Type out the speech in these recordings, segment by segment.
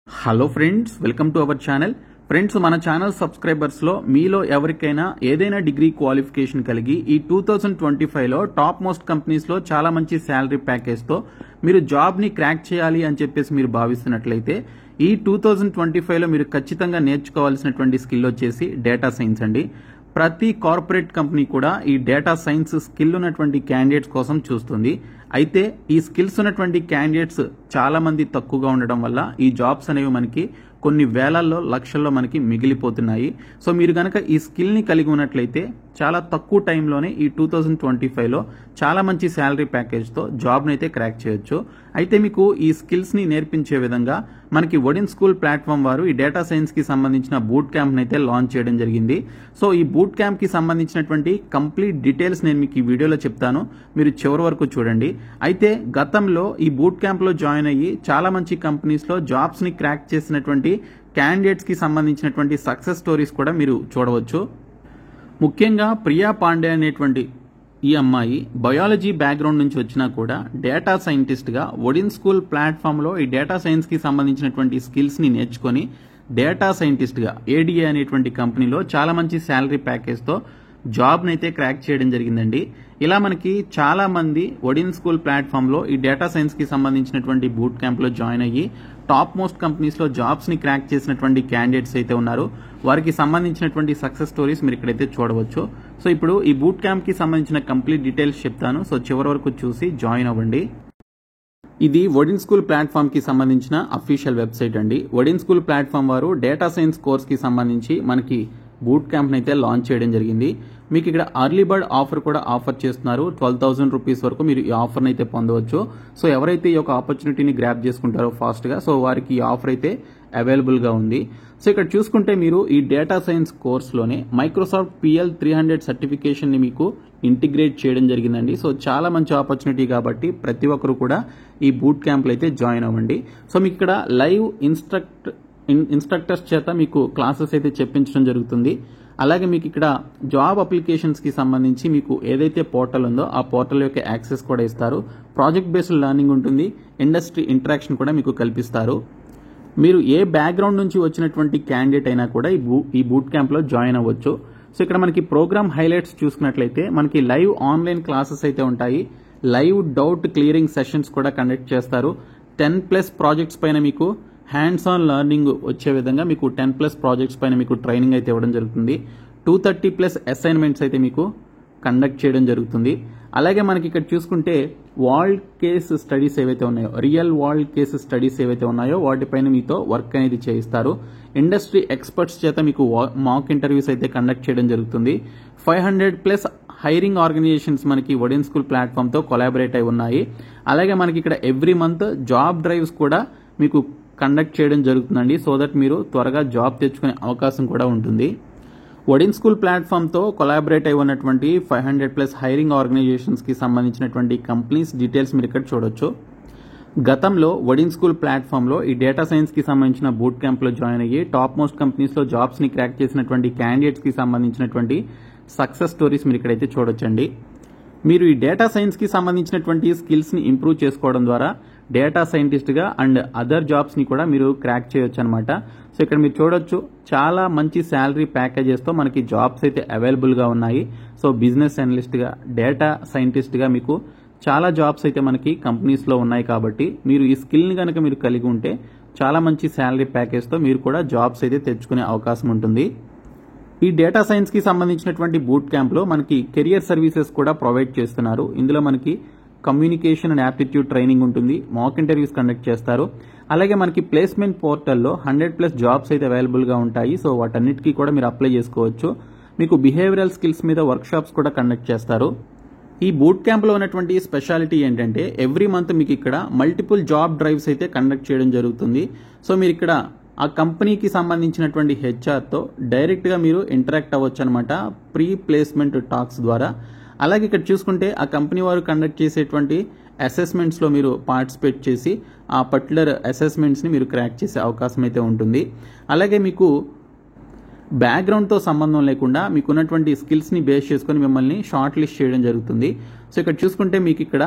Hello friends, welcome to our channel. Friends, మన channel subscribers లో మీలో ఎవరికైనా ఏదైనా డిగ్రీ క్వాలిఫికేషన్ కలిగి ఈ 2025లో టాప్ మోస్ట్ కంపెనీస్ లో చాలా మంచి శాలరీ ప్యాకేజ్ తో మీరు జాబ్ ని క్రాక్ చేయాలి అని చెప్పేసి మీరు భావిస్తున్నట్లయితే ఈ 2025లో మీరు ఖచ్చితంగా నేర్చుకోవాల్సినటువంటి స్కిల్ వచ్చేసి డేటా సైన్స్ అండి. ప్రతి కార్పొరేట్ కంపెనీ కూడా ఈ డేటా సైన్స్ స్కిల్ ఉన్నటువంటి క్యాండిడేట్స్ కోసం చూస్తుంది. అయితే ఈ స్కిల్స్ ఉన్నటువంటి క్యాండిడేట్స్ చాలా మంది తక్కువగా ఉండడం వల్ల ఈ జాబ్స్ అనేవి మనకి కొన్ని వేలల్లో లక్షల్లో మనకి మిగిలిపోతున్నాయి. సో మీరు గనక ఈ స్కిల్ ని కలిగి ఉన్నట్లయితే చాలా తక్కువ టైంలోనే ఈ 2025లో చాలా మంచి శాలరీ ప్యాకేజ్ తో జాబ్ నైతే క్రాక్ చేయొచ్చు. అయితే మీకు ఈ స్కిల్స్ ని నేర్పించే విధంగా మనకి ఒడిన్ స్కూల్ ప్లాట్ఫామ్ వారు ఈ డేటా సైన్స్ కి సంబంధించిన బూట్ క్యాంప్ అయితే లాంచ్ చేయడం జరిగింది. సో ఈ బూట్ క్యాంప్ కి సంబంధించినటువంటి కంప్లీట్ డీటెయిల్స్ నేను మీకు ఈ వీడియోలో చెప్తాను, మీరు చివరి వరకు చూడండి. అయితే గతంలో ఈ బూట్ క్యాంప్ లో జాయిన్ అయ్యి చాలా మంచి కంపెనీస్ లో జాబ్స్ ని క్రాక్ చేసినటువంటి క్యాండిడేట్స్ కి సంబంధించినటువంటి సక్సెస్ స్టోరీస్ కూడా మీరు చూడవచ్చు. ముఖ్యంగా ప్రియా పాండే అనేటువంటి ఈ అమ్మాయి బయాలజీ బ్యాక్గ్రౌండ్ నుంచి వచ్చినా కూడా డేటా సైంటిస్ట్ గా ఒడిన్ స్కూల్ ప్లాట్ఫామ్ లో ఈ డేటా సైన్స్ కి సంబంధించినటువంటి స్కిల్స్ ని నేర్చుకొని డేటా సైంటిస్ట్ గా ఏడిఏ అనేటువంటి కంపెనీలో చాలా మంచి శాలరీ ప్యాకేజ్ తో జాబ్ నైతే క్రాక్ చేయడం జరిగిందండి. ఇలా మనకి చాలా మంది ఒడిన్ స్కూల్ ప్లాట్ఫామ్ లో ఈ డేటా సైన్స్ కి సంబంధించినటువంటి బూట్ క్యాంప్ లో జాయిన్ అయ్యి టాప్ మోస్ట్ కంపెనీస్ లో జాబ్స్ ని క్రాక్ చేసినటువంటి క్యాండిడేట్స్ అయితే ఉన్నారు. వారికి సంబంధించినటువంటి సక్సెస్ స్టోరీస్ మీరు ఇక్కడైతే చూడవచ్చు. సో ఇప్పుడు ఈ బూట్ క్యాంప్ కి సంబంధించిన కంప్లీట్ డీటెయిల్స్ చెప్తాను. సో చివరి వరకు చూసి జాయిన్ అవ్వండి. ఇది ఒడిన్ స్కూల్ ప్లాట్ఫామ్ కి సంబంధించిన అఫీషియల్ వెబ్సైట్ అండి. ఒడిన్ స్కూల్ ప్లాట్ఫామ్ వారు డేటా సైన్స్ కోర్స్ కి సంబంధించి మనకి బూట్ క్యాంప్ అయితే లాంచ్ చేయడం జరిగింది. మీకు ఇక్కడ అర్లీ బర్డ్ ఆఫర్ కూడా ఆఫర్ చేస్తున్నారు. 12,000 రూపీస్ వరకు మీరు ఈ ఆఫర్ అయితే పొందవచ్చు. సో ఎవరైతే ఈ యొక్క ఆపర్చునిటీని గ్రాప్ చేసుకుంటారో ఫాస్ట్ గా, సో వారికి ఈ ఆఫర్ అయితే అవైలబుల్ గా ఉంది. సో ఇక్కడ చూసుకుంటే మీరు ఈ డేటా సైన్స్ కోర్సులోనే మైక్రోసాఫ్ట్ PL 300 సర్టిఫికేషన్ ని మీకు ఇంటిగ్రేట్ చేయడం జరిగిందండి. సో చాలా మంచి ఆపర్చునిటీ కాబట్టి ప్రతి ఒక్కరు కూడా ఈ బూట్ క్యాంప్ అయితే జాయిన్ అవ్వండి. సో మీకు ఇక్కడ లైవ్ ఇన్స్ట్రక్టర్స్ చేత మీకు క్లాసెస్ అయితే చెప్పించడం జరుగుతుంది. అలాగే మీకు ఇక్కడ జాబ్ అప్లికేషన్స్ కి సంబంధించి మీకు ఏదైతే పోర్టల్ ఉందో ఆ పోర్టల్ యొక్క యాక్సెస్ కూడా ఇస్తారు. ప్రాజెక్ట్ బేస్డ్ లెర్నింగ్ ఉంటుంది. ఇండస్ట్రీ ఇంటరాక్షన్ కూడా మీకు కల్పిస్తారు. మీరు ఏ బ్యాక్గ్రౌండ్ నుంచి వచ్చినటువంటి క్యాండిడేట్ అయినా కూడా ఈ బూట్ క్యాంప్ లో జాయిన్ అవ్వచ్చు. సో ఇక్కడ మనకి ప్రోగ్రామ్ హైలైట్స్ చూసుకున్నట్లయితే మనకి లైవ్ ఆన్లైన్ క్లాసెస్ అయితే ఉంటాయి. లైవ్ డౌట్ క్లియరింగ్ సెషన్స్ కూడా కండక్ట్ చేస్తారు. 10+ ప్రాజెక్ట్స్ పైన మీకు హ్యాండ్స్ ఆన్ లెర్నింగ్ వచ్చే విధంగా మీకు 10+ ప్రాజెక్ట్స్ పైన మీకు ట్రైనింగ్ అయితే ఇవ్వడం జరుగుతుంది. 230+ అసైన్మెంట్స్ అయితే మీకు కండక్ట్ చేయడం జరుగుతుంది. అలాగే మనకి ఇక్కడ చూసుకుంటే వరల్డ్ కేస్ స్టడీస్ ఏవైతే ఉన్నాయో, రియల్ వరల్డ్ కేస్ స్టడీస్ ఏవైతే ఉన్నాయో వాటిపైన మీతో వర్క్ అనేది చేయిస్తారు. ఇండస్ట్రీ ఎక్స్పర్ట్స్ చేత మీకు మాక్ ఇంటర్వ్యూస్ అయితే కండక్ట్ చేయడం జరుగుతుంది. 500+ హైరింగ్ ఆర్గనైజేషన్స్ మనకి ఒడిన్ స్కూల్ ప్లాట్ఫామ్ తో కొలాబరేట్ అయి ఉన్నాయి. అలాగే మనకి ఇక్కడ ఎవ్రీ మంత్ జాబ్ డ్రైవ్స్ కూడా మీకు కండక్ట్ చేయడం జరుగుతుందండి. సో దట్ మీరు త్వరగా జాబ్ తెచ్చుకునే అవకాశం కూడా ఉంటుంది. ఒడిన్ స్కూల్ ప్లాట్ఫామ్ తో కొలాబరేట్ అయి ఉన్నటువంటి 500+ హైరింగ్ ఆర్గనైజేషన్స్ కి సంబంధించినటువంటి కంపెనీస్ డీటెయిల్స్ మీరు ఇక్కడ చూడొచ్చు. గతంలో ఒడిన్ స్కూల్ ప్లాట్ఫామ్ లో ఈ డేటా సైన్స్ కి సంబంధించిన బూట్ క్యాంప్ లో జాయిన్ అయ్యి టాప్ మోస్ట్ కంపెనీస్ లో జాబ్స్ ని క్రాక్ చేసినటువంటి క్యాండిడేట్స్ కి సంబంధించినటువంటి సక్సెస్ స్టోరీస్ మీరు ఇక్కడైతే చూడొచ్చండి. మీరు ఈ డేటా సైన్స్ కి సంబంధించినటువంటి స్కిల్స్ ని ఇంప్రూవ్ చేసుకోవడం ద్వారా డేటా సైంటిస్ట్ గా అండ్ అదర్ జాబ్స్ ని కూడా మీరు క్రాక్ చేయొచ్చు అనమాట. సో ఇక్కడ మీరు చూడొచ్చు చాలా మంచి శాలరీ ప్యాకేజెస్ తో మనకి జాబ్స్ అయితే అవైలబుల్ గా ఉన్నాయి. సో బిజినెస్ అనలిస్ట్ గా, డేటా సైంటిస్ట్ గా మీకు చాలా జాబ్స్ అయితే మనకి కంపెనీస్ లో ఉన్నాయి. కాబట్టి మీరు ఈ స్కిల్ ని కనుక మీరు కలిగి ఉంటే చాలా మంచి శాలరీ ప్యాకేజ్ తో మీరు కూడా జాబ్స్ అయితే తెచ్చుకునే అవకాశం ఉంటుంది. ఈ డేటా సైన్స్ కి సంబంధించినటువంటి బూట్ క్యాంప్ లో మనకి కెరియర్ సర్వీసెస్ కూడా ప్రొవైడ్ చేస్తున్నారు. ఇందులో మనకి కమ్యూనికేషన్ అండ్ యాప్టిట్యూడ్ ట్రైనింగ్ ఉంటుంది. మాక్ ఇంటర్వ్యూస్ కండక్ట్ చేస్తారు. అలాగే మనకి ప్లేస్మెంట్ పోర్టల్లో 100+ జాబ్స్ అయితే అవైలబుల్ గా ఉంటాయి. సో వాటన్నిటికీ కూడా మీరు అప్లై చేసుకోవచ్చు. మీకు బిహేవియరల్ స్కిల్స్ మీద వర్క్ షాప్స్ కూడా కండక్ట్ చేస్తారు. ఈ బూట్ క్యాంప్ లో ఉన్నటువంటి స్పెషాలిటీ ఏంటంటే ఎవ్రీ మంత్ మీకు ఇక్కడ మల్టిపుల్ జాబ్ డ్రైవ్స్ అయితే కండక్ట్ చేయడం జరుగుతుంది. సో మీరు ఇక్కడ ఆ కంపెనీకి సంబంధించినటువంటి HR తో డైరెక్ట్ గా మీరు ఇంటరాక్ట్ అవ్వచ్చు అనమాట, ప్రీ ప్లేస్మెంట్ టాక్స్ ద్వారా. అలాగే ఇక్కడ చూసుకుంటే ఆ కంపెనీ వారు కండక్ట్ చేసేటువంటి అసెస్మెంట్స్ లో మీరు పార్టిసిపేట్ చేసి ఆ పర్టికులర్ అసెస్మెంట్స్ ని మీరు క్రాక్ చేసే అవకాశం అయితే ఉంటుంది. అలాగే మీకు బ్యాక్గ్రౌండ్ తో సంబంధం లేకుండా మీకు ఉన్నటువంటి స్కిల్స్ ని బేస్ చేసుకుని మిమ్మల్ని షార్ట్ లిస్ట్ చేయడం జరుగుతుంది. సో ఇక్కడ చూసుకుంటే మీకు ఇక్కడ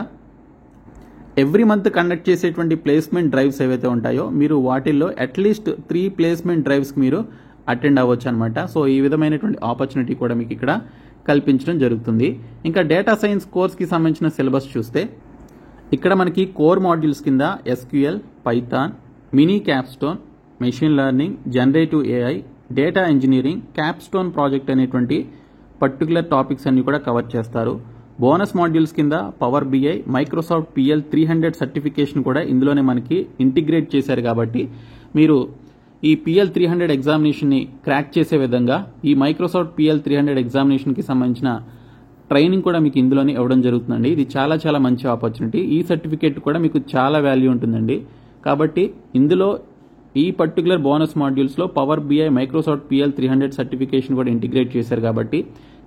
ఎవ్రీ మంత్ కండక్ట్ చేసేటువంటి ప్లేస్మెంట్ డ్రైవ్స్ ఏవైతే ఉంటాయో మీరు వాటిల్లో అట్లీస్ట్ 3 ప్లేస్మెంట్ డ్రైవ్స్కి మీరు అటెండ్ అవ్వచ్చు అనమాట. సో ఈ విధమైనటువంటి ఆపర్చునిటీ కూడా మీకు ఇక్కడ కల్పించడం జరుగుతుంది. ఇంకా డేటా సైన్స్ కోర్స్కి సంబంధించిన సిలబస్ చూస్తే ఇక్కడ మనకి కోర్ మాడ్యూల్స్ కింద SQL, Python, mini Capstone, machine learning, generative AI, data engineering, Capstone project అనేటువంటి పర్టికులర్ టాపిక్స్ అన్ని కూడా కవర్ చేస్తారు. బోనస్ మాడ్యూల్స్ కింద power BI, Microsoft PL 300 certification కూడా ఇందులోనే మనకి ఇంటిగ్రేట్ చేశారు కాబట్టి మీరు ఈ PL 300 ఎగ్జామినేషన్ని క్రాక్ చేసే విధంగా ఈ మైక్రోసాఫ్ట్ PL 300 ఎగ్జామినేషన్కి సంబంధించిన ట్రైనింగ్ కూడా మీకు ఇందులోనే ఇవ్వడం జరుగుతుందండి. ఇది చాలా చాలా మంచి ఆపర్చునిటీ. ఈ సర్టిఫికేట్ కూడా మీకు చాలా వాల్యూ ఉంటుందండి. కాబట్టి ఇందులో ఈ పర్టికులర్ బోనస్ మాడ్యూల్స్లో power BI, Microsoft PL 300 certification కూడా ఇంటిగ్రేట్ చేశారు కాబట్టి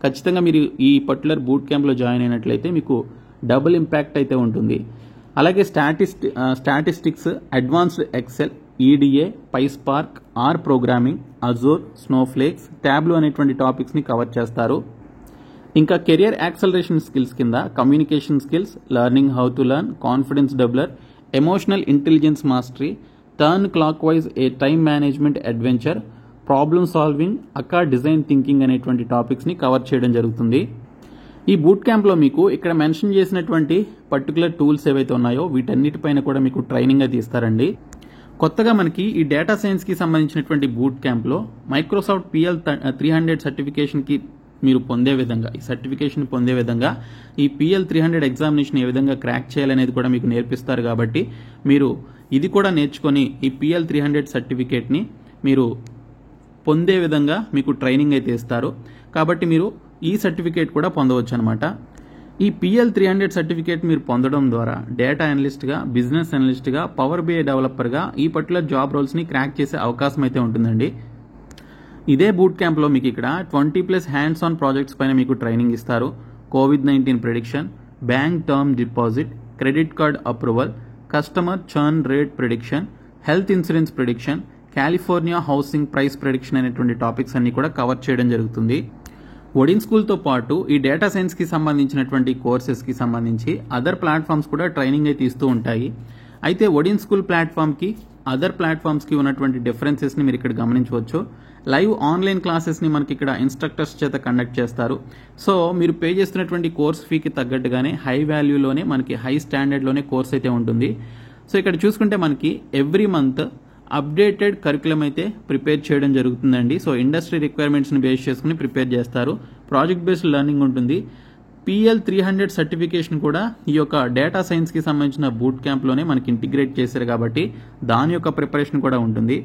ఖచ్చితంగా మీరు ఈ పర్టికులర్ బూట్ క్యాంప్లో జాయిన్ అయినట్లయితే మీకు డబుల్ ఇంపాక్ట్ అయితే ఉంటుంది. అలాగే statistics, advanced Excel, EDA, PySpark, R programming, Azure, Snowflakes, Tableau అనేటువంటి టాపిక్స్ని కవర్ చేస్తారు. ఇంకా కెరియర్ యాక్సలరేషన్ స్కిల్స్ కింద communication skills, learning how to learn, confidence developer, emotional intelligence mastery, turn clockwise a time management adventure, problem solving, aka design thinking అనేటువంటి టాపిక్స్ని cover చేయడం జరుగుతుంది. ఈ బూట్ క్యాంప్లో మీకు ఇక్కడ మెన్షన్ చేసినటువంటి పర్టికులర్ టూల్స్ ఏవైతే ఉన్నాయో వీటన్నిటిపైన కూడా మీకు ట్రైనింగ్ అయితే ఇస్తారండి. కొత్తగా మనకి ఈ డేటా సైన్స్కి సంబంధించినటువంటి బూట్ క్యాంప్లో మైక్రోసాఫ్ట్ PL 300 సర్టిఫికేషన్కి మీరు పొందే విధంగా, ఈ సర్టిఫికేషన్ పొందే విధంగా ఈ PL 300 ఎగ్జామినేషన్ ఏ విధంగా క్రాక్ చేయాలనేది కూడా మీకు నేర్పిస్తారు. కాబట్టి మీరు ఇది కూడా నేర్చుకొని ఈ PL 300 సర్టిఫికేట్ని మీరు పొందే విధంగా మీకు ట్రైనింగ్ అయితే ఇస్తారు. కాబట్టి మీరు ఈ సర్టిఫికేట్ కూడా పొందవచ్చు అనమాట. ఈ PL 300 సర్టిఫికేట్ మీరు పొందడం ద్వారా డేటా అనలిస్ట్గా, బిజినెస్ అనలిస్ట్గా, పవర్ BI డెవలపర్గా ఈ పర్టికులర్ జాబ్ రోల్స్ని క్రాక్ చేసే అవకాశం అయితే ఉంటుందండి. ఇదే బూట్ క్యాంప్లో మీకు ఇక్కడ 20+ హ్యాండ్స్ ఆన్ ప్రాజెక్ట్స్ పైన మీకు ట్రైనింగ్ ఇస్తారు. COVID-19 prediction, bank term deposit, credit card approval, customer churn rate prediction, health insurance prediction, California housing price prediction అనేటువంటి టాపిక్స్ అన్ని కూడా కవర్ చేయడం జరుగుతుంది. ఒడిన్ స్కూల్తో పాటు ఈ డేటా సైన్స్కి సంబంధించినటువంటి కోర్సెస్కి సంబంధించి అదర్ ప్లాట్ఫామ్స్ కూడా ట్రైనింగ్ అయితే ఇస్తూ ఉంటాయి. అయితే ఒడిన్ స్కూల్ ప్లాట్ఫామ్కి అదర్ ప్లాట్ఫామ్స్కి ఉన్నటువంటి డిఫరెన్సెస్ని మీరు ఇక్కడ గమనించవచ్చు. లైవ్ ఆన్లైన్ క్లాసెస్ని మనకి ఇక్కడ ఇన్స్ట్రక్టర్స్ చేత కండక్ట్ చేస్తారు. సో మీరు పే చేస్తున్నటువంటి కోర్స్ ఫీకి తగ్గట్టుగానే హై వాల్యూలోనే మనకి హై స్టాండర్డ్లోనే కోర్స్ అయితే ఉంటుంది. సో ఇక్కడ చూసుకుంటే మనకి ఎవ్రీ మంత్ అప్డేటెడ్ కరికులం అయితే ప్రిపేర్ చేయడం జరుగుతుందండి. సో ఇండస్ట్రీ రిక్వైర్మెంట్స్ని బేస్ చేసుకుని ప్రిపేర్ చేస్తారు. ప్రాజెక్ట్ బేస్డ్ లెర్నింగ్ ఉంటుంది. PL 300 సర్టిఫికేషన్ కూడా ఈ యొక్క డేటా సైన్స్కి సంబంధించిన బూట్ క్యాంప్లోనే మనకి ఇంటిగ్రేట్ చేశారు కాబట్టి దాని యొక్క ప్రిపరేషన్ కూడా ఉంటుంది.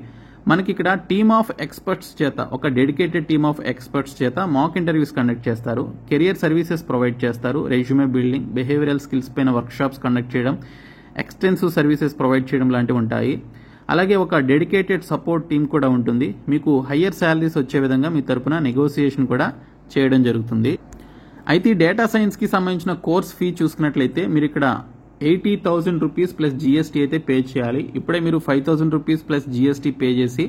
మనకి ఇక్కడ టీమ్ ఆఫ్ ఎక్స్పర్ట్స్ చేత, ఒక డెడికేటెడ్ టీమ్ ఆఫ్ ఎక్స్పర్ట్స్ చేత మాక్ ఇంటర్వ్యూస్ కండక్ట్ చేస్తారు. కెరియర్ సర్వీసెస్ ప్రొవైడ్ చేస్తారు. రెజ్యూమే బిల్డింగ్, బిహేవియరల్ స్కిల్స్ పైన వర్క్షాప్స్ కండక్ట్ చేయడం, ఎక్స్టెన్సివ్ సర్వీసెస్ ప్రొవైడ్ చేయడం లాంటివి ఉంటాయి. అలాగే ఒక డెడికేటెడ్ సపోర్ట్ టీం కూడా ఉంటుంది. మీకు హయ్యర్ శాలరీస్ వచ్చే విధంగా మీ తరపున నెగోసియేషన్ కూడా చేయడం జరుగుతుంది. అయితే ఈ డేటా సైన్స్కి సంబంధించిన కోర్స్ ఫీ చూసుకున్నట్లయితే మీరు ఇక్కడ 80,000 రూపీస్ ప్లస్ GST అయితే పే చేయాలి. ఇప్పుడే మీరు 5,000 రూపీస్ ప్లస్ GST పే చేసి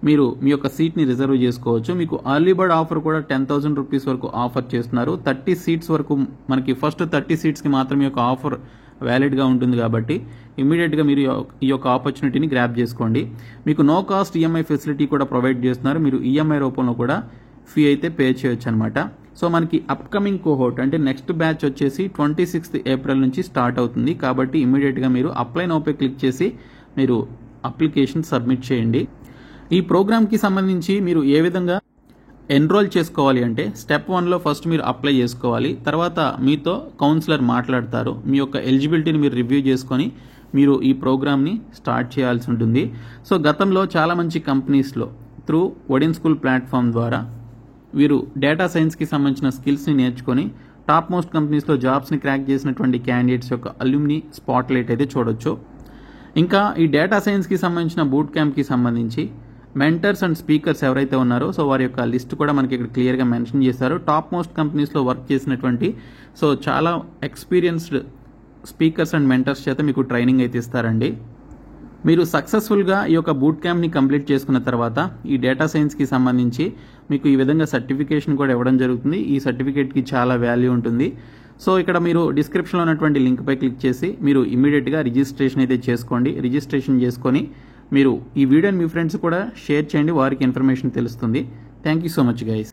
మీరు మీ యొక్క సీట్ని రిజర్వ్ చేసుకోవచ్చు. మీకు అర్లీ బర్డ్ ఆఫర్ కూడా 10,000 రూపీస్ వరకు ఆఫర్ చేస్తున్నారు. 30 సీట్స్ వరకు మనకి ఫస్ట్ 30 సీట్స్కి మాత్రమే ఒక ఆఫర్ వ్యాలిడ్గా ఉంటుంది కాబట్టి ఇమ్మీడియట్గా మీరు ఈ యొక్క ఆపర్చునిటీని గ్రాప్ చేసుకోండి. మీకు నో కాస్ట్ EMI ఫెసిలిటీ కూడా ప్రొవైడ్ చేస్తున్నారు. మీరు EMI రూపంలో కూడా ఫీ అయితే పే చేయొచ్చు అనమాట. సో మనకి అప్కమింగ్ కోహోర్ట్ అంటే నెక్స్ట్ బ్యాచ్ వచ్చేసి 26th ఏప్రిల్ నుంచి స్టార్ట్ అవుతుంది. కాబట్టి ఇమ్మీడియట్గా మీరు అప్లై నౌపై క్లిక్ చేసి మీరు అప్లికేషన్ సబ్మిట్ చేయండి. ఈ ప్రోగ్రామ్కి సంబంధించి మీరు ఏ విధంగా ఎన్రోల్ చేసుకోవాలి అంటే స్టెప్ 1లో ఫస్ట్ మీరు అప్లై చేసుకోవాలి. తర్వాత మీతో కౌన్సిలర్ మాట్లాడతారు. మీ యొక్క ఎలిజిబిలిటీని మీరు రివ్యూ చేసుకొని మీరు ఈ ప్రోగ్రామ్ని స్టార్ట్ చేయాల్సి ఉంటుంది. సో గతంలో చాలా మంచి కంపెనీస్లో త్రూ ఒడిన్ స్కూల్ ప్లాట్ఫామ్ ద్వారా వీరు డేటా సైన్స్కి సంబంధించిన స్కిల్స్ని నేర్చుకొని టాప్ మోస్ట్ కంపెనీస్లో జాబ్స్ని క్రాక్ చేసినటువంటి క్యాండిడేట్స్ యొక్క అల్యూమ్ని స్పాట్లైట్ అయితే చూడొచ్చు. ఇంకా ఈ డేటా సైన్స్కి సంబంధించిన బూట్ క్యాంప్కి సంబంధించి మెంటర్స్ అండ్ స్పీకర్స్ ఎవరైతే ఉన్నారో సో వారి యొక్క లిస్ట్ కూడా మనకి ఇక్కడ క్లియర్గా మెన్షన్ చేశారు. టాప్ మోస్ట్ కంపెనీస్లో వర్క్ చేసినటువంటి సో చాలా ఎక్స్పీరియన్స్డ్ స్పీకర్స్ అండ్ మెంటర్స్ చేత మీకు ట్రైనింగ్ అయితే ఇస్తారండి. మీరు సక్సెస్ఫుల్గా ఈ యొక్క బూట్ క్యాంప్ని కంప్లీట్ చేసుకున్న తర్వాత ఈ డేటా సైన్స్కి సంబంధించి మీకు ఈ విధంగా సర్టిఫికేషన్ కూడా ఇవ్వడం జరుగుతుంది. ఈ సర్టిఫికేట్కి చాలా వాల్యూ ఉంటుంది. సో ఇక్కడ మీరు డిస్క్రిప్షన్లో ఉన్నటువంటి లింక్పై క్లిక్ చేసి మీరు ఇమీడియట్గా రిజిస్ట్రేషన్ అయితే చేసుకోండి. రిజిస్ట్రేషన్ చేసుకొని మీరు ఈ వీడియోని మీ ఫ్రెండ్స్ కూడా షేర్ చేయండి, వారికి ఇన్ఫర్మేషన్ తెలుస్తుంది. Thank you so much guys.